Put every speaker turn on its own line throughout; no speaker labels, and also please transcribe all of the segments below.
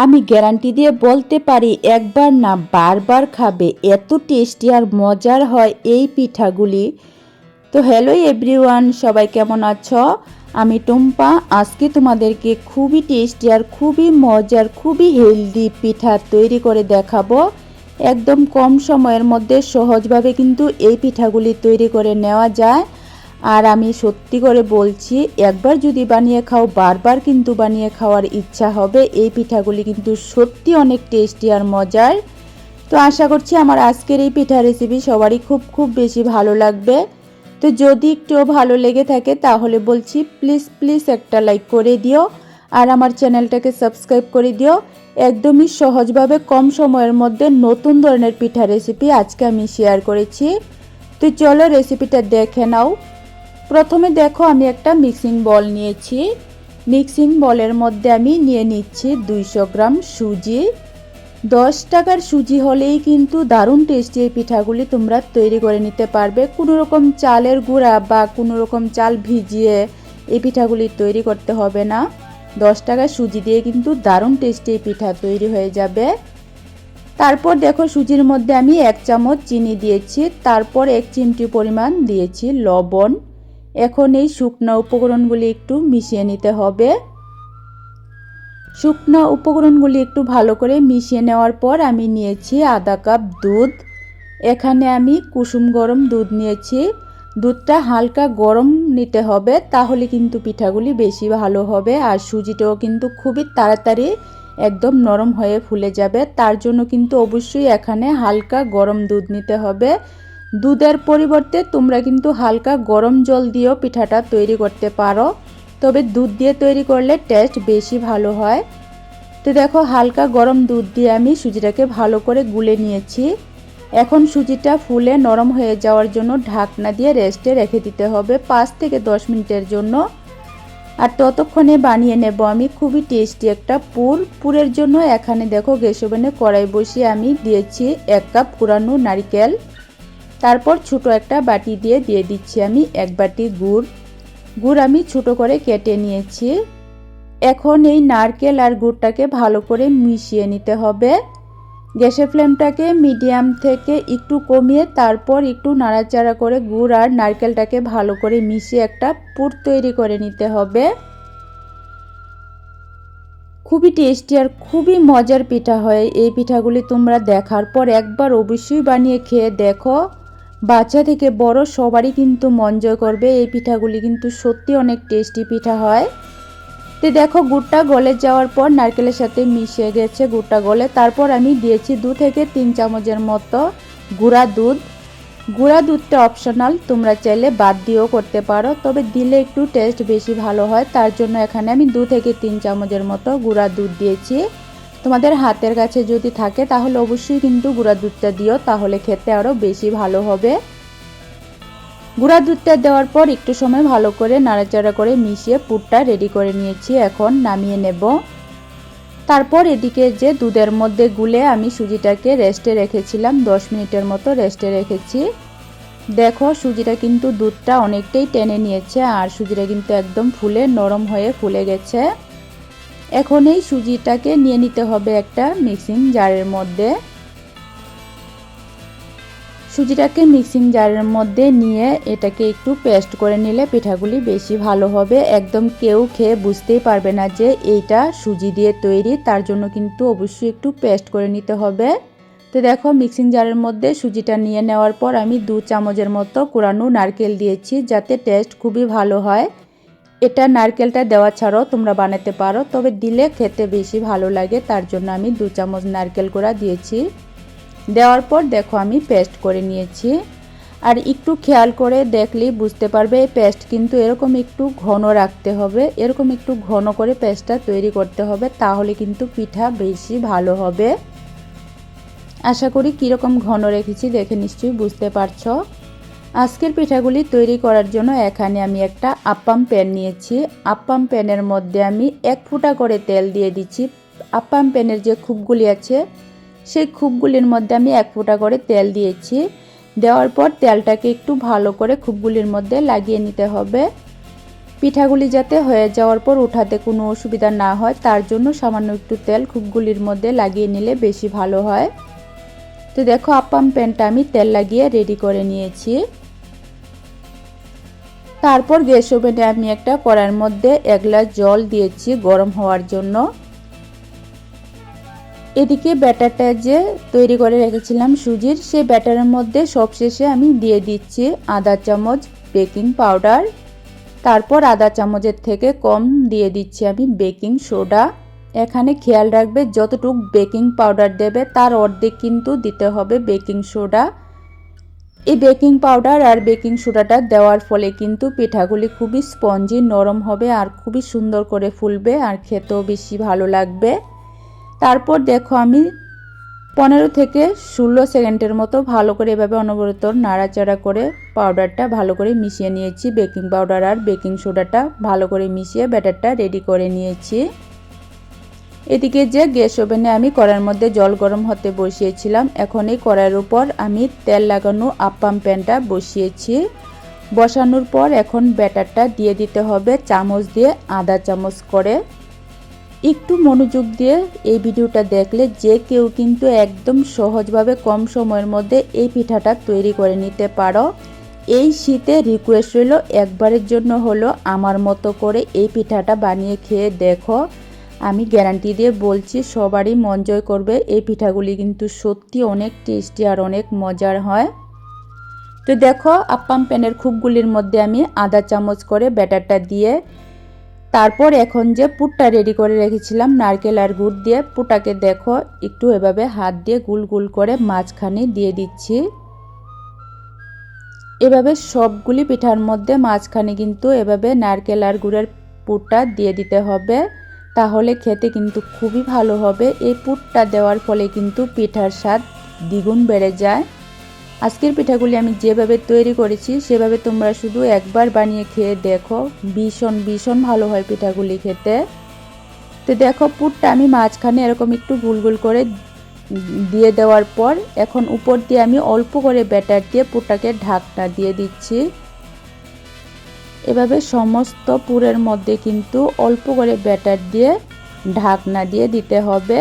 আমি গ্যারান্টি দিয়ে বলতে পারি একবার না বারবার খাবে, এত টেস্টি আর মজার হয় এই পিঠাগুলি। তো হ্যালো এভরিওয়ান, সবাই কেমন আছো? আমি টুম্পা। আজকে তোমাদেরকে খুবই টেস্টি আর খুবই মজার খুবই হেলদি পিঠা তৈরি করে দেখাবো। একদম কম সময়ের মধ্যে সহজভাবে কিন্তু এই পিঠাগুলি তৈরি করে নেওয়া যায়। আর আমি সত্যি করে বলছি, একবার যদি বানিয়ে খাও বারবার কিন্তু বানিয়ে খাওয়ার ইচ্ছা হবে। এই পিঠাগুলি কিন্তু সত্যি অনেক টেস্টি আর মজার। তো আশা করছি আমার আজকের এই পিঠা রেসিপি সবারই খুব খুব বেশি ভালো লাগবে। তো যদি একটুও ভালো লেগে থাকে তাহলে বলছি প্লিজ প্লিজ একটা লাইক করে দিও আর আমার চ্যানেলটাকে সাবস্ক্রাইব করে দিও। একদমই সহজভাবে কম সময়ের মধ্যে নতুন ধরনের পিঠা রেসিপি আজকে আমি শেয়ার করেছি। তো চলো রেসিপিটা দেখে নাও। প্রথমে দেখো আমি একটা মিক্সিং বল নিয়েছি। মিক্সিং বলের মধ্যে আমি নিয়ে নিচ্ছি 200 গ্রাম সুজি। 10 টাকার সুজি হলেই কিন্তু দারুণ টেস্টি এই পিঠাগুলি তোমরা তৈরি করে নিতে পারবে। কোনো রকম চালের গুঁড়া বা কোনো রকম চাল ভিজিয়ে এই পিঠাগুলি তৈরি করতে হবে না। 10 টাকার সুজি দিয়ে কিন্তু দারুণ টেস্টি এই পিঠা তৈরি হয়ে যাবে। তারপর দেখো সুজির মধ্যে আমি 1 চামচ চিনি দিয়েছি, তারপর 1 চিমটি পরিমাণ দিয়েছি লবণ। এখন এই শুকনো উপকরণগুলি একটু মিশিয়ে নিতে হবে। শুকনো উপকরণগুলি একটু ভালো করে মিশিয়ে নেওয়ার পর আমি নিয়েছি আধা কাপ দুধ। এখানে আমি কুসুম গরম দুধ নিয়েছি। দুধটা হালকা গরম নিতে হবে, তাহলে কিন্তু পিঠাগুলি বেশি ভালো হবে। আর সুজিটাও কিন্তু খুবই তাড়াতাড়ি একদম নরম হয়ে ফুলে যাবে। তার জন্য কিন্তু অবশ্যই এখানে হালকা গরম দুধ নিতে হবে। দুধের পরিবর্তে তোমরা কিন্তু হালকা গরম জল দিয়েও পিঠাটা তৈরি করতে পারো, তবে দুধ দিয়ে তৈরি করলে টেস্ট বেশি ভালো হয়। তো দেখো হালকা গরম দুধ দিয়ে আমি সুজিটাকে ভালো করে গুলে নিয়েছি। এখন সুজিটা ফুলে নরম হয়ে যাওয়ার জন্য ঢাকনা দিয়ে রেস্টে রেখে দিতে হবে 5 থেকে 10 মিনিটের জন্য। আর ততক্ষণে বানিয়ে নেব আমি খুবই টেস্টি একটা পুরের জন্য এখানে দেখো গ্যাস ওভেনে কড়াই বসিয়ে আমি দিয়েছি 1 কাপ কুড়ানো নারকেল। তারপর ছোট একটা বাটি দিয়ে দিচ্ছি আমি 1 বাটি গুড় আমি ছোট করে কেটে নিয়েছি। এখন এই নারকেল আর গুড়টাকে ভালো করে মিশিয়ে নিতে হবে। গ্যাসের ফ্লেমটাকে মিডিয়াম থেকে একটু কমিয়ে তারপর একটু নাড়াচাড়া করে গুড় আর নারকেলটাকে ভালো করে মিশিয়ে একটা পুর তৈরি করে নিতে হবে। খুবই টেস্টি আর খুবই মজার পিঠা হয় এই পিঠাগুলি। তোমরা দেখার পর একবার অবশ্যই বানিয়ে খেয়ে দেখো। বাচ্চা থেকে বড় সবারই কিন্তু মন জয় করবে। এই পিঠাগুলি কিন্তু সত্যি অনেক টেস্টি পিঠা হয়। তো দেখো গুড়টা গলে যাওয়ার পর নারকেলের সাথে মিশে গেছে গুড়টা গলে। তারপর আমি দিয়েছি 2 থেকে 3 চামচের মতো গুঁড়া দুধ। গুঁড়া দুধটা অপশনাল, তোমরা চাইলে বাদ দিয়েও করতে পারো, তবে দিলে একটু টেস্ট বেশি ভালো হয়। তার জন্য এখানে আমি 2 থেকে 3 চামচের মতো গুঁড়া দুধ দিয়েছি। তোমাদের হাতের কাছে যদি থাকে তাহলে অবশ্যই কিন্তু গুঁড়া দুধটা দিও, তাহলে খেতে আরও বেশি ভালো হবে। গুঁড়া দুধটা দেওয়ার পর একটু সময় ভালো করে নাড়াচাড়া করে মিশিয়ে পুরটা রেডি করে নিয়েছি। এখন নামিয়ে নেব। তারপর এদিকে যে দুধের মধ্যে গুলে আমি সুজিটাকে রেস্টে রেখেছিলাম 10 মিনিটের মতো রেস্টে রেখেছি। দেখো সুজিটা কিন্তু দুধটা অনেকটাই টেনে নিয়েছে আর সুজিটা কিন্তু একদম ফুলে নরম হয়ে ফুলে গেছে। এখন এই সুজিটাকে নিয়ে নিতে হবে একটা মিক্সিং জারের মধ্যে। সুজিটাকে মিক্সিং জারের মধ্যে নিয়ে এটাকে একটু পেস্ট করে নিলে পিঠাগুলি বেশি ভালো হবে। একদম কেউ খেয়ে বুঝতেই পারবে না যে এইটা সুজি দিয়ে তৈরি, তার জন্য কিন্তু অবশ্যই একটু পেস্ট করে নিতে হবে। তো দেখো মিক্সিং জারের মধ্যে সুজিটা নিয়ে নেওয়ার পর আমি 2 চামচের মতো কুড়ানো নারকেল দিয়েছি, যাতে টেস্ট খুবই ভালো হয়। এটা নারকেলটা দেওয়া ছাড়াও তোমরা বানাতে পারো, তবে দিলে খেতে বেশি ভালো লাগে, তার জন্য আমি 2 চামচ নারকেল কুড়া দিয়েছি। দেওয়ার পর দেখো আমি পেস্ট করে নিয়েছি। আর একটু খেয়াল করে দেখলেই বুঝতে পারবে এই পেস্ট কিন্তু এরকম একটু ঘন রাখতে হবে, এরকম একটু ঘন করে পেস্টটা তৈরি করতে হবে, তাহলে কিন্তু পিঠা বেশি ভালো হবে। আশা করি কীরকম ঘন রেখেছি দেখে নিশ্চয়ই বুঝতে পারছো। আজকের পিঠাগুলি তৈরি করার জন্য এখানে আমি একটা আপ্পাম প্যান নিয়েছি। আপ্পাম প্যানের মধ্যে আমি 1 ফুটা করে তেল দিয়ে দিচ্ছি। আপ্পাম প্যানের যে খুবগুলি আছে সেই খুবগুলির মধ্যে আমি 1 ফুটা করে তেল দিয়েছি। দেওয়ার পর তেলটাকে একটু ভালো করে খুবগুলির মধ্যে লাগিয়ে নিতে হবে। পিঠাগুলি যাতে হয়ে যাওয়ার পর উঠাতে কোনো অসুবিধা না হয় তার জন্য সামান্য একটু তেল খুবগুলির মধ্যে লাগিয়ে নিলে বেশি ভালো হয়। তো দেখো আপ্পাম প্যানটা আমি তেল লাগিয়ে রেডি করে নিয়েছি। তারপর গ্যাস ওভেনে আমি একটা কড়াইয়ের মধ্যে 1 গ্লাস জল দিয়েছি গরম হওয়ার জন্য। এদিকে ব্যাটারটা যে তৈরি করে রেখেছিলাম সুজির, সেই ব্যাটারের মধ্যে সবশেষে আমি দিয়ে দিচ্ছি আধা চামচ বেকিং পাউডার, তারপর আধা চামচের থেকে কম দিয়ে দিচ্ছি আমি বেকিং সোডা। এখানে খেয়াল রাখবে যতটুকু বেকিং পাউডার দেবে তার অর্ধেক কিন্তু দিতে হবে বেকিং সোডা। এই বেকিং পাউডার আর বেকিং সোডাটা দেওয়ার ফলে কিন্তু পিঠাগুলি খুবই স্পঞ্জি নরম হবে আর খুবই সুন্দর করে ফুলবে আর খেতেও বেশি ভালো লাগবে। তারপর দেখো আমি 15 থেকে 16 সেকেন্ডের মতো ভালো করে এভাবে অনবরত নাড়াচাড়া করে পাউডারটা ভালো করে মিশিয়ে নিয়েছি। বেকিং পাউডার আর বেকিং সোডাটা ভালো করে মিশিয়ে ব্যাটারটা রেডি করে নিয়েছি। এদিকে যে গ্যাস ওভেনে আমি কড়াইয়ের মধ্যে জল গরম হতে বসিয়েছিলাম, এখন এই কড়াইয়ের উপর আমি তেল লাগানো আপ্পাম প্যানটা বসিয়েছি। বসানোর পর এখন ব্যাটারটা দিয়ে দিতে হবে চামচ দিয়ে আধা চামচ করে। একটু মনোযোগ দিয়ে এই ভিডিওটা দেখলে যে কেউ কিন্তু একদম সহজভাবে কম সময়ের মধ্যে এই পিঠাটা তৈরি করে নিতে পারো। এই শীতে রিকোয়েস্ট রইল একবারের জন্য হলো আমার মতো করে এই পিঠাটা বানিয়ে খেয়ে দেখো। আমি গ্যারান্টি দিয়ে বলছি সবারই মন জয় করবে। এই পিঠাগুলি কিন্তু সত্যি অনেক টেস্টি আর অনেক মজার হয়। তো দেখো আপ্পাম প্যানের খুবগুলির মধ্যে আমি আধা চামচ করে ব্যাটারটা দিয়ে তারপর এখন যে পুরটা রেডি করে রেখেছিলাম নারকেল আর গুড় দিয়ে, পুরটাকে দেখো একটু এভাবে হাত দিয়ে গুল গুল করে মাঝখানে দিয়ে দিচ্ছি। এভাবে সবগুলি পিঠার মধ্যে মাঝখানে কিন্তু এভাবে নারকেল আর গুড়ের পুরটা দিয়ে দিতে হবে, তাহলে খেতে কিন্তু খুবই ভালো হবে। এই পুরটা দেওয়ার ফলে কিন্তু পিঠার স্বাদ দ্বিগুণ বেড়ে যায়। আজকের পিঠাগুলি আমি যেভাবে তৈরি করেছি সেভাবে তোমরা শুধু একবার বানিয়ে খেয়ে দেখো, ভীষণ ভীষণ ভালো হয় পিঠাগুলি খেতে। তো দেখো পুরটা আমি মাঝখানে এরকম একটু গুল গুল করে দিয়ে দেওয়ার পর এখন উপর দিয়ে আমি অল্প করে ব্যাটার দিয়ে পুরটাকে ঢাকনা দিয়ে দিচ্ছি। এভাবে সমস্ত পুরের মধ্যে কিন্তু অল্প করে ব্যাটার দিয়ে ঢাকনা দিয়ে দিতে হবে।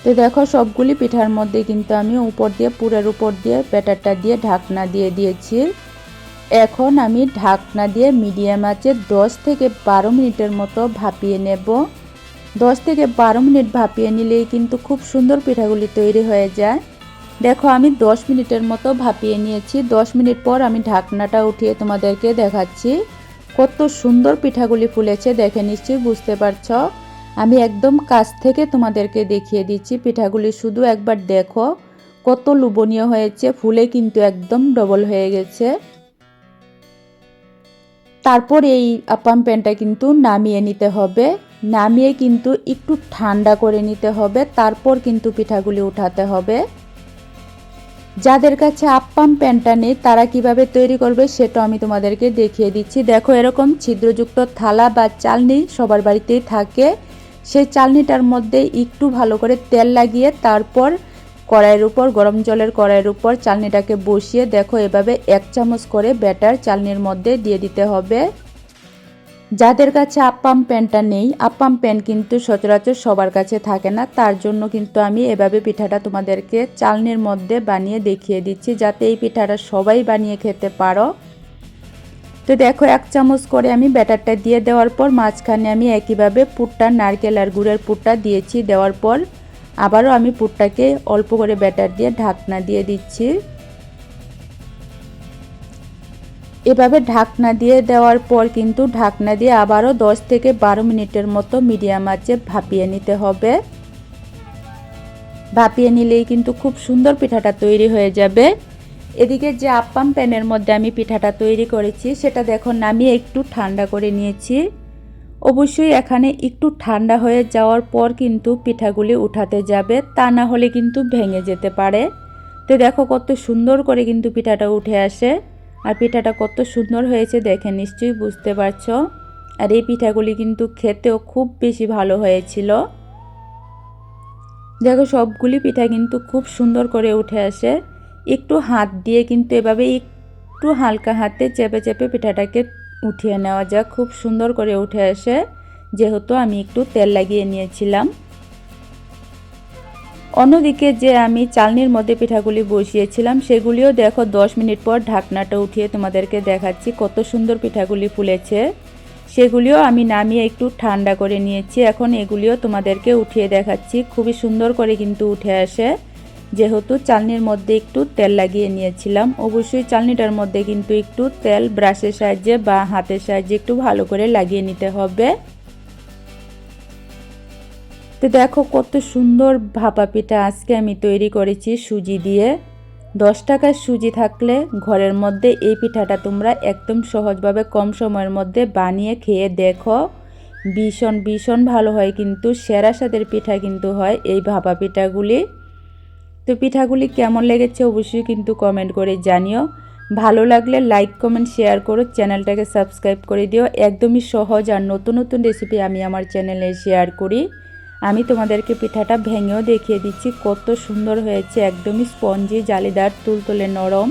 তো দেখো সবগুলি পিঠার মধ্যে কিন্তু আমি উপর দিয়ে পুরের উপর দিয়ে ব্যাটারটা দিয়ে ঢাকনা দিয়ে দিয়েছি। এখন আমি ঢাকনা দিয়ে মিডিয়াম আঁচে 10 থেকে 12 মিনিটের মতো ভাপিয়ে নেব। 10 থেকে 12 মিনিট ভাপিয়ে নিলেই কিন্তু খুব সুন্দর পিঠাগুলি তৈরি হয়ে যায়। দেখো আমি 10 মিনিটের মতো ভাপিয়ে নিয়েছি। 10 মিনিট পর আমি ঢাকনাটা উঠিয়ে তোমাদেরকে দেখাচ্ছি কত সুন্দর পিঠাগুলি ফুলেছে। দেখে নিশ্চয়ই বুঝতে পারছ। আমি একদম কাছ থেকে তোমাদেরকে দেখিয়ে দিচ্ছি পিঠাগুলি, শুধু একবার দেখো কত লোভনীয় হয়েছে, ফুলে কিন্তু একদম ডবল হয়ে গেছে। তারপর এই আপ্পাম প্যানটা কিন্তু নামিয়ে নিতে হবে। নামিয়ে কিন্তু একটু ঠান্ডা করে নিতে হবে, তারপর কিন্তু পিঠাগুলি উঠাতে হবে। যাদের কাছে আপ্পাম প্যানটা নেই তারা কিভাবে তৈরি করবে সেটা আমি তোমাদেরকে দেখিয়ে দিচ্ছি। দেখো এরকম ছিদ্রযুক্ত থালা বা চালনি সবার বাড়িতেই থাকে। সেই চালনিটার মধ্যে একটু ভালো করে তেল লাগিয়ে তারপর কড়াইয়ের উপর, গরম জলের কড়াইয়ের উপর চালনিটাকে বসিয়ে দেখো এভাবে 1 চামচ করে ব্যাটার চালনির মধ্যে দিয়ে দিতে হবে। যাদের কাছে আপ্পাম প্যানটা নেই, আপ্পাম প্যান কিন্তু সচরাচর সবার কাছে থাকে না, তার জন্য কিন্তু আমি এভাবে পিঠাটা তোমাদেরকে চালনির মধ্যে বানিয়ে দেখিয়ে দিচ্ছি যাতে এই পিঠাটা সবাই বানিয়ে খেতে পারো। তো দেখো 1 চামচ করে আমি ব্যাটারটা দিয়ে দেওয়ার পর মাঝখানে আমি একইভাবে পুরটা নারকেল আর গুড়ের পুরটা দিয়েছি। দেওয়ার পর আবারও আমি পুরটাকে অল্প করে ব্যাটার দিয়ে ঢাকনা দিয়ে দিচ্ছি। এভাবে ঢাকনা দিয়ে দেওয়ার পর কিন্তু ঢাকনা দিয়ে আবারও 10 থেকে 12 মিনিটের মতো মিডিয়াম আঁচে ভাপিয়ে নিতে হবে। ভাপিয়ে নিলেই কিন্তু খুব সুন্দর পিঠাটা তৈরি হয়ে যাবে। এদিকে যে আপ্পাম প্যানের মধ্যে আমি পিঠাটা তৈরি করেছি সেটা দেখো নামিয়ে একটু ঠান্ডা করে নিয়েছি। অবশ্যই এখানে একটু ঠান্ডা হয়ে যাওয়ার পর কিন্তু পিঠাগুলি উঠাতে যাবে, তা না হলে কিন্তু ভেঙে যেতে পারে। তো দেখো কত সুন্দর করে কিন্তু পিঠাটা উঠে আসে আর পিঠাটা কত সুন্দর হয়েছে দেখে নিশ্চয়ই বুঝতে পারছো। আর এই পিঠাগুলি কিন্তু খেতেও খুব বেশি ভালো হয়েছিল। দেখো সবগুলি পিঠা কিন্তু খুব সুন্দর করে উঠে আসে। একটু হাত দিয়ে কিন্তু এভাবে একটু হালকা হাতে চেপে চেপে পিঠাটাকে উঠিয়ে নেওয়া যাক। খুব সুন্দর করে উঠে আসে, যেহেতু আমি একটু তেল লাগিয়ে নিয়েছিলাম। অন্যদিকে যে আমি চালনির মধ্যে পিঠাগুলি বসিয়েছিলাম সেগুলিও দেখো 10 মিনিট পর ঢাকনাটা উঠিয়ে তোমাদেরকে দেখাচ্ছি কত সুন্দর পিঠাগুলি ফুলেছে। সেগুলিও আমি নামিয়ে একটু ঠান্ডা করে নিয়েছি। এখন এগুলিও তোমাদেরকে উঠিয়ে দেখাচ্ছি। খুবই সুন্দর করে কিন্তু উঠে আসে, যেহেতু চালনির মধ্যে একটু তেল লাগিয়ে নিয়েছিলাম। অবশ্যই চালনিটার মধ্যে কিন্তু একটু তেল ব্রাশের সাহায্যে বা হাতের সাহায্যে একটু ভালো করে লাগিয়ে নিতে হবে। তো দেখো কত সুন্দর ভাপা পিঠা আজকে আমি তৈরি করেছি সুজি দিয়ে। 10 টাকার সুজি থাকলে ঘরের মধ্যে এই পিঠাটা তোমরা একদম সহজভাবে কম সময়ের মধ্যে বানিয়ে খেয়ে দেখো। ভীষণ ভীষণ ভালো হয়, কিন্তু সেরা স্বাদের পিঠা কিন্তু হয় এই ভাপা পিঠাগুলি। তো পিঠাগুলি কেমন লেগেছে অবশ্যই কিন্তু কমেন্ট করে জানিও। ভালো লাগলে লাইক কমেন্ট শেয়ার করো, চ্যানেলটাকে সাবস্ক্রাইব করে দিও। একদমই সহজ আর নতুন নতুন রেসিপি আমি আমার চ্যানেলে শেয়ার করি। আমি তোমাদেরকে পিঠাটা ভেঙেও দেখিয়ে দিচ্ছি কত সুন্দর হয়েছে, একদমই স্পঞ্জি, জালিদার, তুলতুলে নরম।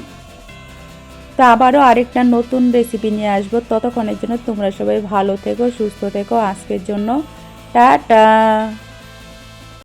তো আবারও আরেকটা নতুন রেসিপি নিয়ে আসবো। ততক্ষণের জন্য তোমরা সবাই ভালো থেকো, সুস্থ থেকো। আজকের জন্য টাটা।